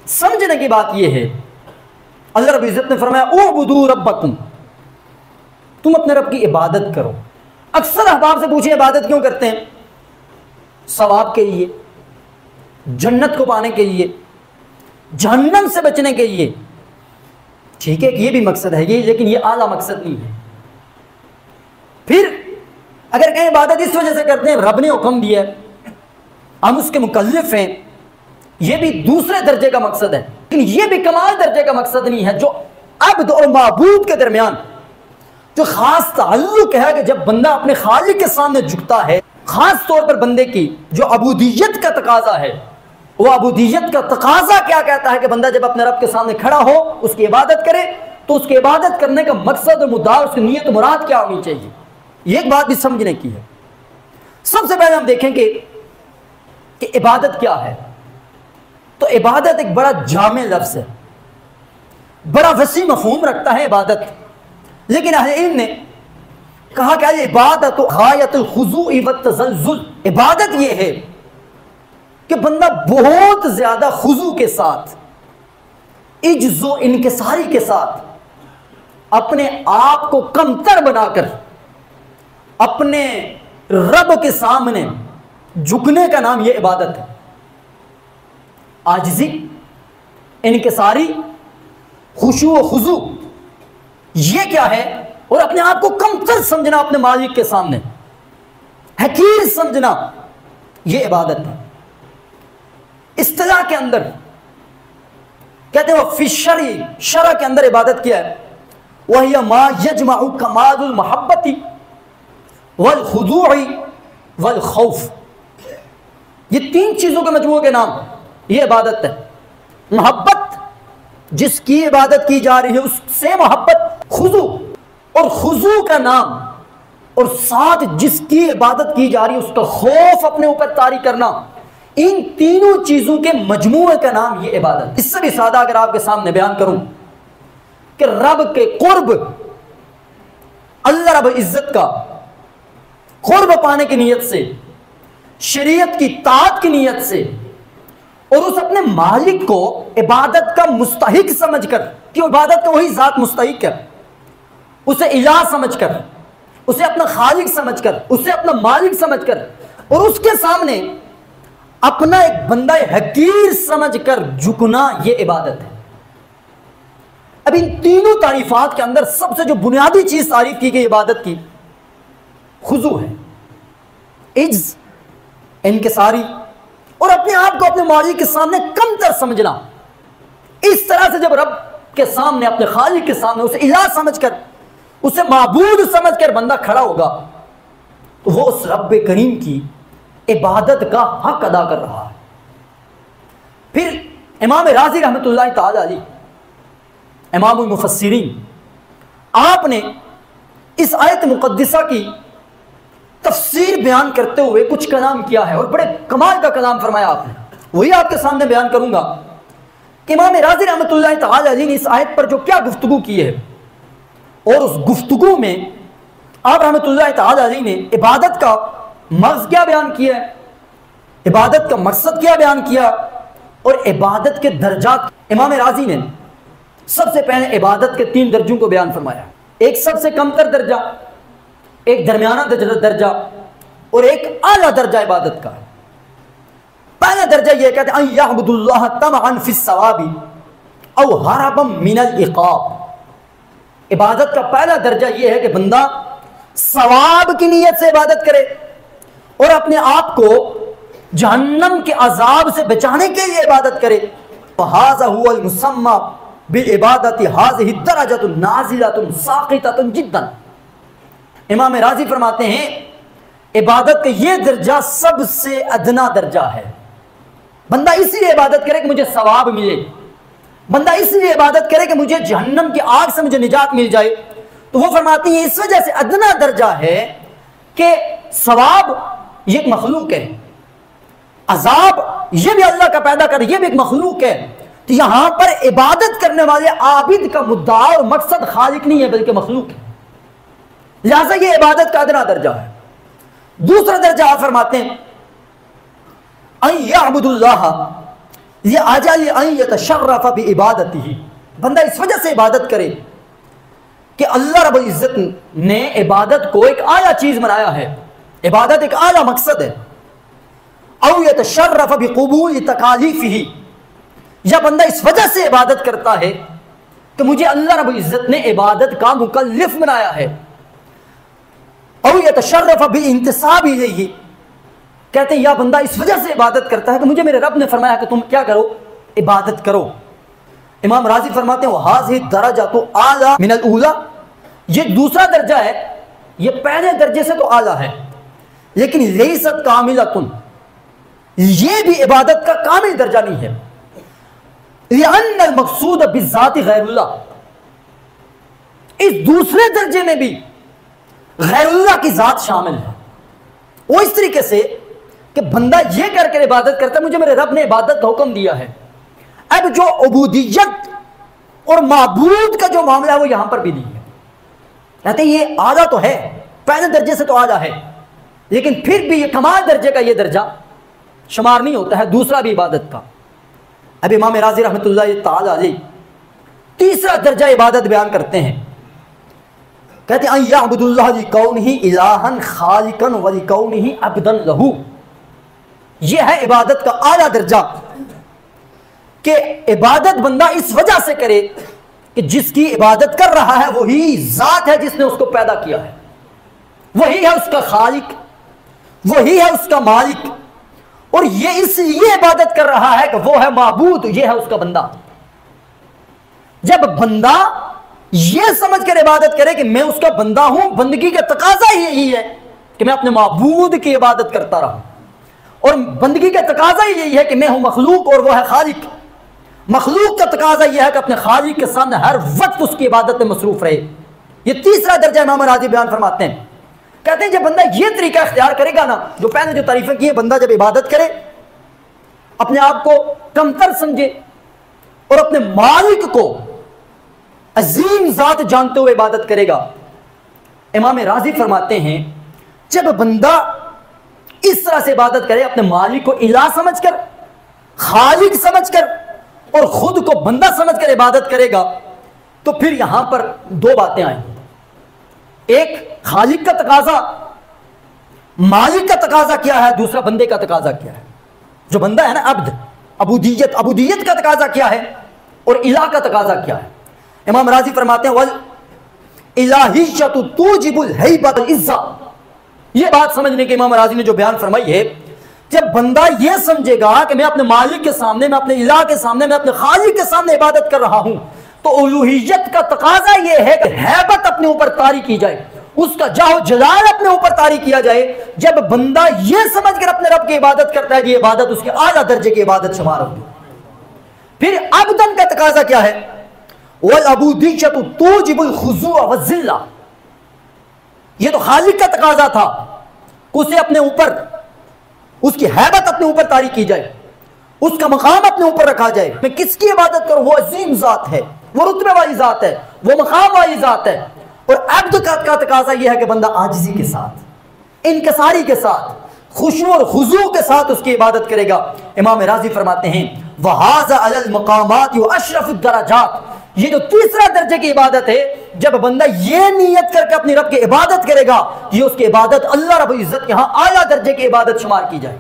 سمجھنے کی بات یہ ہے، اللہ رب العزت نے فرمایا اعبدوا ربکم، تم اپنے رب کی عبادت کرو۔ اکثر احباب سے پوچھیں عبادت کیوں کرتے ہیں؟ ثواب کے لیے، جنت کو پانے کے لیے، جہنم سے بچنے کے لیے۔ ٹھیک ہے کہ یہ بھی مقصد ہے یہ، لیکن یہ اعلیٰ مقصد نہیں ہے۔ پھر اگر کہیں عبادت اس وجہ سے کرتے ہیں رب نے حکم دیا ہے، ہم اس کے مکلف ہیں، یہ بھی دوسرے درجے کا مقصد ہے، لیکن یہ بھی کمال درجے کا مقصد نہیں ہے۔ جو عبد اور معبود کے درمیان جو خاص تعلق ہے کہ جب بندہ اپنے خالق کے سامنے جھکتا ہے، خاص طور پر بندے کی جو عبودیت کا تقاضا ہے، وہ عبودیت کا تقاضا کیا کہتا ہے کہ بندہ جب اپنے رب کے سامنے کھڑا ہو، اس کی عبادت کرے، تو اس کی عبادت کرنے کا مقصد اور مدعا، اس کی نیت مراد کیا ہونی چاہیے، یہ ایک بات بھی سمجھنے کی ہے۔ سب سے پہلے ہم دیکھیں کہ عبادت کیا ہے۔ تو عبادت ایک بڑا جامع لفظ ہے، بڑا وسیع مفہوم رکھتا ہے عبادت، لیکن اہل علم نے کہا کہ عبادت غایت الخضوع والتذلل، عبادت یہ ہے کہ بندہ بہت زیادہ خضوع کے ساتھ، عجز و انکساری کے ساتھ اپنے آپ کو کمتر بنا کر اپنے رب کے سامنے جھکنے کا نام یہ عبادت ہے۔ عاجزی، انکساری، خشوع و خضوع، یہ کیا ہے؟ اور اپنے آپ کو کمتر سمجھنا اپنے مالک کے سامنے، حقیر سمجھنا، یہ عبادت ہے۔ اصطلاح کے اندر کہتے ہیں وہ فی الشرع، شرع کے اندر عبادت کیا ہے؟ وَهِيَ مَا يَجْمَعُ كَمَالُ الْمَحَبَّةِ وَالْخُضُوعِ وَالْخَوْفِ، یہ تین چیزوں کے مجموعے کے نام یہ عبادت ہے۔ محبت، جس کی عبادت کی جا رہی ہے اس سے محبت، خضوع، اور خضوع کا نام، اور ساتھ جس کی عبادت کی جا رہی ہے اس کا خوف اپنے اوپر طاری کرنا، ان تینوں چیزوں کے مجموعے کا نام یہ عبادت۔ اس سے بھی سادہ اگر آپ کے سامنے بیان کروں کہ رب کے قرب، اللہ رب عزت کا قرب پانے کی نیت سے، شریعت کی طاعت کی نیت سے، اور اس اپنے مالک کو عبادت کا مستحق سمجھ کر، کہ عبادت کا وہی ذات مستحق ہے، اسے الہ سمجھ کر، اسے اپنا خالق سمجھ کر، اسے اپنا مالک سمجھ کر، اور اس کے سامنے اپنا ایک بندہ حقیر سمجھ کر جھکنا، یہ عبادت ہے۔ اب ان تینوں تعریفات کے اندر سب سے جو بنیادی چیز تعریف کی گئی عبادت کی، خضوع ہے، عجز، انکساری، اور اپنے آپ کو اپنے مالک کے سامنے کمتر سمجھنا۔ اس طرح سے جب رب کے سامنے، اپنے خالق کے سامنے اسے الہ سمجھ کر، اسے معبود سمجھ کر بندہ کھڑا ہوگا، تو وہ اس رب کریم کی عبادت کا حق ادا کر رہا ہے۔ پھر امام رازی رحمۃ اللہ تعالی علیہ، امام المفسرین، آپ نے اس آیت مقدسہ کی تفسیر بیان کرتے ہوئے کچھ کلام کیا ہے، اور بڑے کمال کا کلام فرمایا آپ نے، وہی آپ کے سامنے بیان کروں گا کہ امام رازی رحمۃ اللہ تعالی علیہ نے اس آیت پر جو کیا گفتگو کی ہے، اور اس گفتگو میں آپ رحمۃ اللہ تعالی علیہ نے عبادت کا مغز کیا بیان کیا ہے، عبادت کا مقصد کیا بیان کیا، اور عبادت کے درجات۔ امام رازی نے سب سے پہلے عبادت کے تین درجوں کو بیان فرمایا، ایک سب سے کم تر درجہ، ایک درمیانہ درجہ، اور ایک اعلیٰ درجہ عبادت کا ہے۔ پہلا درجہ یہ کہتے ہیں ان یعبد اللہ طمعا فی الثواب او ہربا من العقاب، عبادت کا پہلا درجہ یہ ہے کہ بندہ ثواب کی نیت سے عبادت کرے، اور اپنے آپ کو جہنم کے عذاب سے بچانے کے لیے عبادت کرے۔ فَهَذَا هُوَ الْمُسَمَّى بِالْعِبَادَةِ هَذِهِ الدَّرَجَةُ نَازِلَةٌ سَاقِطَةٌ جِدًّا، امام راضی فرماتے ہیں عبادت کا یہ درجہ سب سے ادنا درجہ ہے۔ بندہ اس لیے عبادت کرے کہ مجھے ثواب ملے، بندہ اس لیے عبادت کرے کہ مجھے جہنم کی آگ سے مجھے نجات مل جائے، تو وہ فرماتی ہیں اس وجہ سے ادنا درجہ ہے کہ ثواب یہ ایک مخلوق ہے، عذاب یہ بھی اللہ کا پیدا کر، یہ بھی ایک مخلوق ہے، تو یہاں پر عبادت کرنے والے عابد کا مدعا اور مقصد خالق نہیں ہے بلکہ مخلوق ہے، لہذا یہ عبادت کا ادنا درجہ ہے۔ دوسرا درجہ آپ فرماتے ہیں ان یعبد اللہ لِأَجَلِ أَن يَتَشَرَّفَ بِعِبَادَتِهِ، بندہ اس وجہ سے عبادت کرے کہ اللہ رب العزت نے عبادت کو ایک اعلیٰ چیز بنایا ہے، عبادت ایک اعلیٰ مقصد ہے۔ أَوْ يَتَشَرَّفَ بِقُبُولِ تَكَالِيفِهِ، یا بندہ اس وجہ سے عبادت کرتا ہے کہ مجھے اللہ رب العزت نے عبادت کا مکلف بنایا ہے۔ أَوْ يَتَشَرَّفَ بِالْانْتِسَابِ إِلَيْهِ، کہتے ہیں یا بندہ اس وجہ سے عبادت کرتا ہے کہ مجھے میرے رب نے فرمایا کہ تم کیا کرو، عبادت کرو۔ امام راضی فرماتے ہیں وَهَذِهِ الدَّرَجَةُ أَعْلَى مِنَ الْأُولَى، یہ دوسرا درجہ ہے، یہ پہلے درجے سے تو اعلیٰ ہے، لیکن لَيْسَتْ كَامِلَةٌ، یہ بھی عبادت کا کامل درجہ نہیں ہے۔ لِأَنَّ الْمَقْصُودَ بِالذَّاتِ غَيْرُ اللَّهِ، اس دوسرے درجے میں بھی غیر اللہ کی ذات شامل ہے۔ وہ اس طریقے سے کہ بندہ یہ کر کے عبادت کرتا ہے مجھے میرے رب نے عبادت کا حکم دیا ہے، اب جو عبودیت اور معبود کا جو معاملہ ہے وہ یہاں پر بھی نہیں ہے۔ کہتے ہیں یہ اعلیٰ تو ہے، پہلے درجے سے تو اعلیٰ ہے، لیکن پھر بھی یہ کمال درجے کا یہ درجہ شمار نہیں ہوتا ہے دوسرا بھی عبادت کا۔ اب امام راضی رحمۃ اللہ تعالی علیہ تیسرا درجہ عبادت بیان کرتے ہیں، کہتے ہیں ان یعبد اللہ لکونہ الہا خالقا ولکونہ عبدا لہ، یہ ہے عبادت کا اعلیٰ درجہ کہ عبادت بندہ اس وجہ سے کرے کہ جس کی عبادت کر رہا ہے وہی ذات ہے جس نے اس کو پیدا کیا ہے، وہی ہے اس کا خالق، وہی ہے اس کا مالک، اور یہ اس لیے عبادت کر رہا ہے کہ وہ ہے معبود، یہ ہے اس کا بندہ۔ جب بندہ یہ سمجھ کر عبادت کرے کہ میں اس کا بندہ ہوں، بندگی کا تقاضا ہی یہی ہے کہ میں اپنے معبود کی عبادت کرتا رہوں، اور بندگی کا تقاضا ہی یہی ہے کہ میں ہوں مخلوق اور وہ ہے خالق۔ مخلوق کا تقاضا یہ ہے کہ اپنے خالق کے سامنے ہر وقت اس کی عبادت میں مصروف رہے۔ یہ تیسرا درجہ امام راضی بیان فرماتے ہیں، کہتے ہیں جب بندہ یہ طریقہ اختیار کرے گا نا، جو پہلے جو تعریفیں کی ہیں، بندہ جب عبادت کرے اپنے آپ کو کمتر سمجھے اور اپنے مالک کو عظیم ذات جانتے ہوئے عبادت کرے گا۔ امام راضی فرماتے ہیں جب بندہ اس طرح سے عبادت کرے اپنے مالک کو الہ سمجھ کر، خالق سمجھ کر، اور خود کو بندہ سمجھ کر عبادت کرے گا، تو پھر یہاں پر دو باتیں آئیں، ایک خالق کا تقاضا، مالک کا تقاضا کیا ہے، دوسرا بندے کا تقاضا کیا ہے۔ جو بندہ ہے نا عبد، عبودیت کا تقاضا کیا ہے، اور الہ کا تقاضا کیا ہے۔ امام راضی فرماتے ہیں وَالْإِلَٰهِيَّةُ تُوجِبُ الْهَيْبَةَ الْعِزَّةَ، یہ بات سمجھنے کے امام راضی نے جو بیان فرمائی ہے، جب بندہ یہ سمجھے گا کہ میں اپنے مالک کے سامنے، میں اپنے الہ کے سامنے، میں اپنے خالق کے سامنے عبادت کر رہا ہوں، تو الوہیت کا تقاضا یہ ہے کہ ہیبت اپنے اوپر طاری کی جائے، اس کا جاہ و جلال اپنے اوپر طاری کیا جائے۔ جب بندہ یہ سمجھ کر اپنے رب کی عبادت کرتا ہے کہ یہ عبادت اس کے اعلیٰ درجے کی عبادت شمار ہوگی۔ پھر عبدن کا تقاضا کیا ہے، وَالْعَبُودِيَّةُ تُوجِبُ الْخُضُوعَ وَالذِّلَّةَ، یہ تو خالق کا تقاضا تھا، اسے اپنے اوپر، اس کی ہیبت اپنے اوپر طاری کی جائے، اس کا مقام اپنے اوپر رکھا جائے، میں کس کی عبادت کروں، وہ عظیم ذات ہے، وہ رتبے والی ذات ہے، وہ مقام والی ذات ہے۔ اور عبد کا تقاضا یہ ہے کہ بندہ عاجزی کے ساتھ، انکساری کے ساتھ، خشوع اور خضوع کے ساتھ اس کی عبادت کرے گا۔ امام راضی فرماتے ہیں وَهَذَا عَلَى الْمَقَامَاتِ وَأَشْرَفُ الدَّرَجَاتِ، یہ جو تیسرا درجے کی عبادت ہے، جب بندہ یہ نیت کر کے اپنی رب کی عبادت کرے گا، یہ اس کی عبادت اللہ رب العزت کے ہاں اعلیٰ درجے کی عبادت شمار کی جائے۔